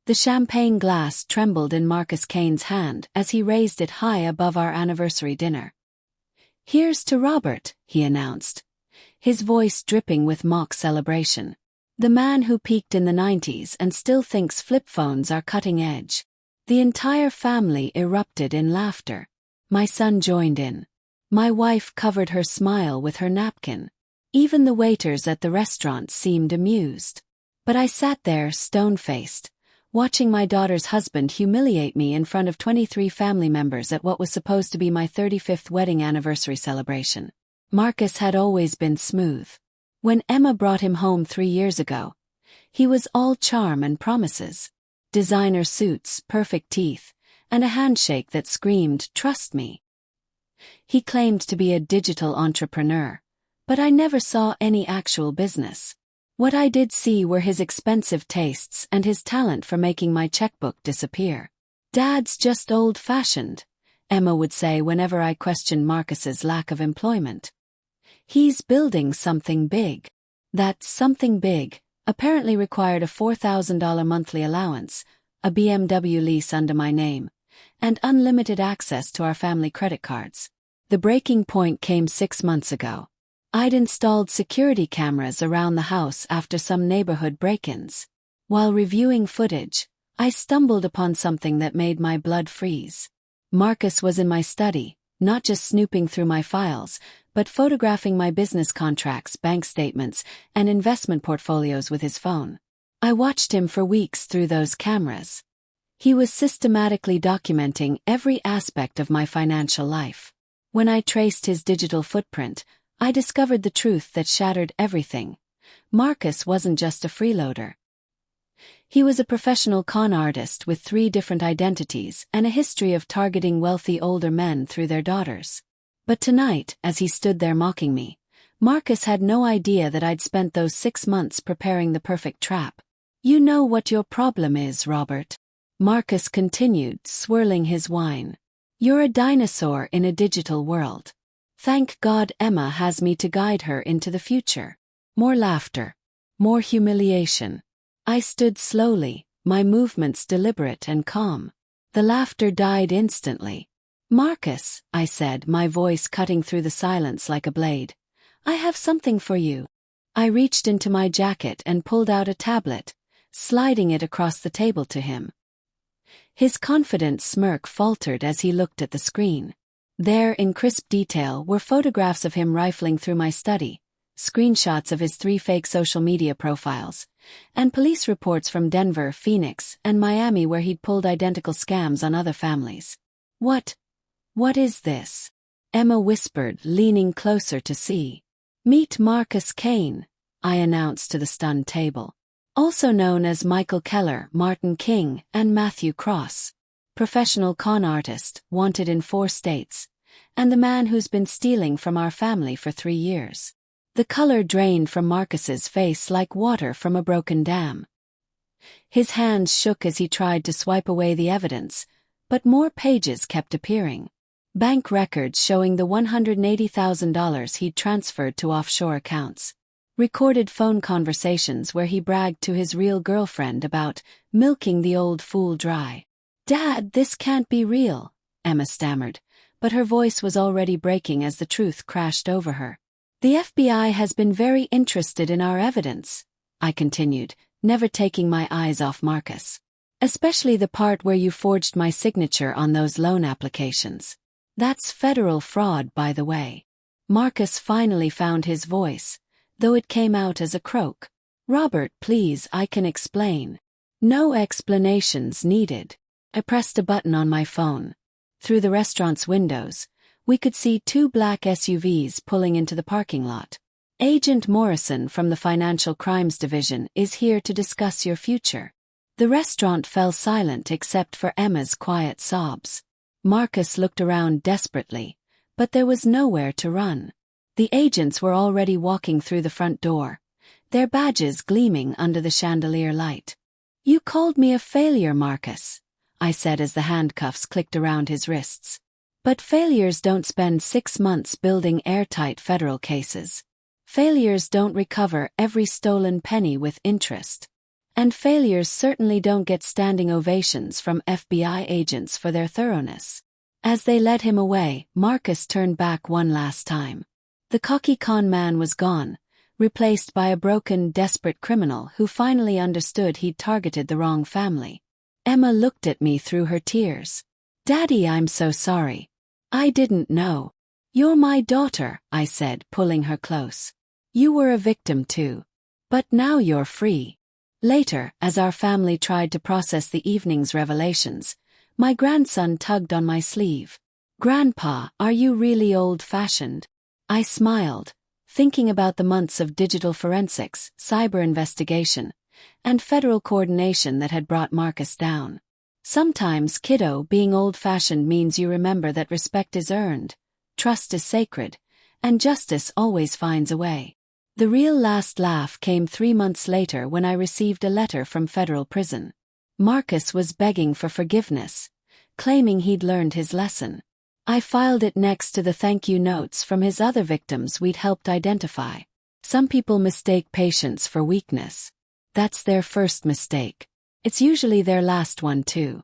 The champagne glass trembled in Marcus Kane's hand as he raised it high above our anniversary dinner. "Here's to Robert," he announced, his voice dripping with mock celebration. "The man who peaked in the 90s and still thinks flip phones are cutting edge." The entire family erupted in laughter. My son joined in. My wife covered her smile with her napkin. Even the waiters at the restaurant seemed amused. But I sat there stone-faced, watching my daughter's husband humiliate me in front of 23 family members at what was supposed to be my 35th wedding anniversary celebration. Marcus had always been smooth. When Emma brought him home 3 years ago, he was all charm and promises. Designer suits, perfect teeth, and a handshake that screamed, "Trust me." He claimed to be a digital entrepreneur, but I never saw any actual business. What I did see were his expensive tastes and his talent for making my checkbook disappear. "Dad's just old-fashioned," Emma would say whenever I questioned Marcus's lack of employment. "He's building something big." That something big apparently required a $4,000 monthly allowance, a BMW lease under my name, and unlimited access to our family credit cards. The breaking point came 6 months ago. I'd installed security cameras around the house after some neighborhood break-ins. While reviewing footage, I stumbled upon something that made my blood freeze. Marcus was in my study, not just snooping through my files, but photographing my business contracts, bank statements, and investment portfolios with his phone. I watched him for weeks through those cameras. He was systematically documenting every aspect of my financial life. When I traced his digital footprint, I discovered the truth that shattered everything. Marcus wasn't just a freeloader. He was a professional con artist with 3 different identities and a history of targeting wealthy older men through their daughters. But tonight, as he stood there mocking me, Marcus had no idea that I'd spent those 6 months preparing the perfect trap. "You know what your problem is, Robert," Marcus continued, swirling his wine. "You're a dinosaur in a digital world. Thank God Emma has me to guide her into the future." More laughter. More humiliation. I stood slowly, my movements deliberate and calm. The laughter died instantly. "Marcus," I said, my voice cutting through the silence like a blade, "I have something for you." I reached into my jacket and pulled out a tablet, sliding it across the table to him. His confident smirk faltered as he looked at the screen. There, in crisp detail, were photographs of him rifling through my study, screenshots of his 3 fake social media profiles, and police reports from Denver, Phoenix, and Miami where he'd pulled identical scams on other families. What is this?" Emma whispered, leaning closer to see. "Meet Marcus Kane," I announced to the stunned table. "Also known as Michael Keller, Martin King, and Matthew Cross. Professional con artist, wanted in 4 states, and the man who's been stealing from our family for 3 years." The color drained from Marcus's face like water from a broken dam. His hands shook as he tried to swipe away the evidence, but more pages kept appearing. Bank records showing the $180,000 he'd transferred to offshore accounts. Recorded phone conversations where he bragged to his real girlfriend about milking the old fool dry. "Dad, this can't be real," Emma stammered, but her voice was already breaking as the truth crashed over her. "The FBI has been very interested in our evidence," I continued, never taking my eyes off Marcus. "Especially the part where you forged my signature on those loan applications. That's federal fraud, by the way." Marcus finally found his voice, though it came out as a croak. "Robert, please, I can explain." "No explanations needed." I pressed a button on my phone. Through the restaurant's windows, we could see 2 black SUVs pulling into the parking lot. "Agent Morrison from the Financial Crimes Division is here to discuss your future." The restaurant fell silent except for Emma's quiet sobs. Marcus looked around desperately, but there was nowhere to run. The agents were already walking through the front door, their badges gleaming under the chandelier light. "You called me a failure, Marcus," I said as the handcuffs clicked around his wrists. "But failures don't spend 6 months building airtight federal cases. Failures don't recover every stolen penny with interest. And failures certainly don't get standing ovations from FBI agents for their thoroughness. As they led him away, Marcus turned back one last time. The cocky con man was gone, replaced by a broken, desperate criminal who finally understood he'd targeted the wrong family. Emma looked at me through her tears. "Daddy, I'm so sorry. I didn't know." "You're my daughter," I said, pulling her close. "You were a victim too. But now you're free." Later, as our family tried to process the evening's revelations, my grandson tugged on my sleeve. "Grandpa, are you really old-fashioned?" I smiled, thinking about the months of digital forensics, cyber investigation, and federal coordination that had brought Marcus down. Sometimes, kiddo, being old-fashioned means you remember that respect is earned, trust is sacred, and justice always finds a way. The real last laugh came 3 months later when I received a letter from federal prison. Marcus was begging for forgiveness, claiming he'd learned his lesson. I filed it next to the thank you notes from his other victims we'd helped identify. Some people mistake patience for weakness. That's their first mistake. It's usually their last one too.